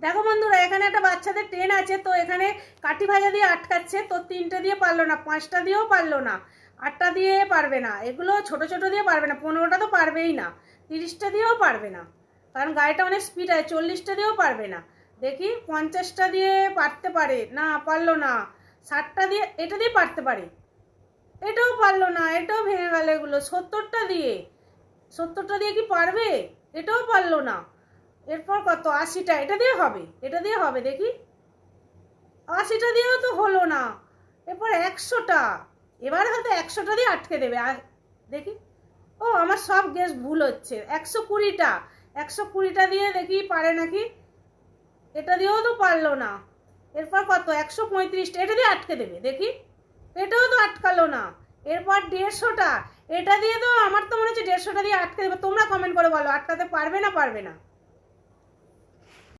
দেখো বন্ধুরা, এখানে একটা বাচ্চাদের ট্রেন আছে, তো এখানে কাঠি ভাজা দিয়ে আটকাচ্ছে, তো 3টে দিয়ে পারলো না, 5টা দিয়েও পারলো না, 8টা দিয়ে পারবে না, এগুলো ছোট ছোট দিয়ে পারবে না, 15টা তো পারবেই না, 30টা দিয়েও পারবে না, কারণ গাড়িটা অনেক স্পিড আছে, 40টা দিয়েও পারবে না। দেখি 50টা দিয়ে পারতে পারে না, পারলো না। 60টা দিয়ে, এটা দিয়ে পারতে পারে, এটাও পারলো না, এটাও ভেঙে গেল। এগুলো 70টা দিয়ে, 70টা দিয়ে কি পারবে? এটাও পারলো না। এরপর কত? 80টা, এটা দিয়ে হবে, এটা দিয়ে হবে, দেখি 80টা দিয়েও তো হলো না। এরপর 100টা, এবার হয়তো 100টা দিয়ে আটকে দেবে। দেখি, ও আমার সব গেস ভুল হচ্ছে। 120টা, 120টা দিয়ে দেখি পারে নাকি, এটা দিয়েও তো পারলো না। এরপর কত? 135টা, এটা দিয়ে আটকে দেবে, দেখি এটাও তো আটকালো না। এরপর 150টা, এটা দিয়ে তো আমার তো মনে হচ্ছে 150টা দিয়ে আটকে দেবে। তোমরা কমেন্ট করে বলো আটকাতে পারবে না পারবে না।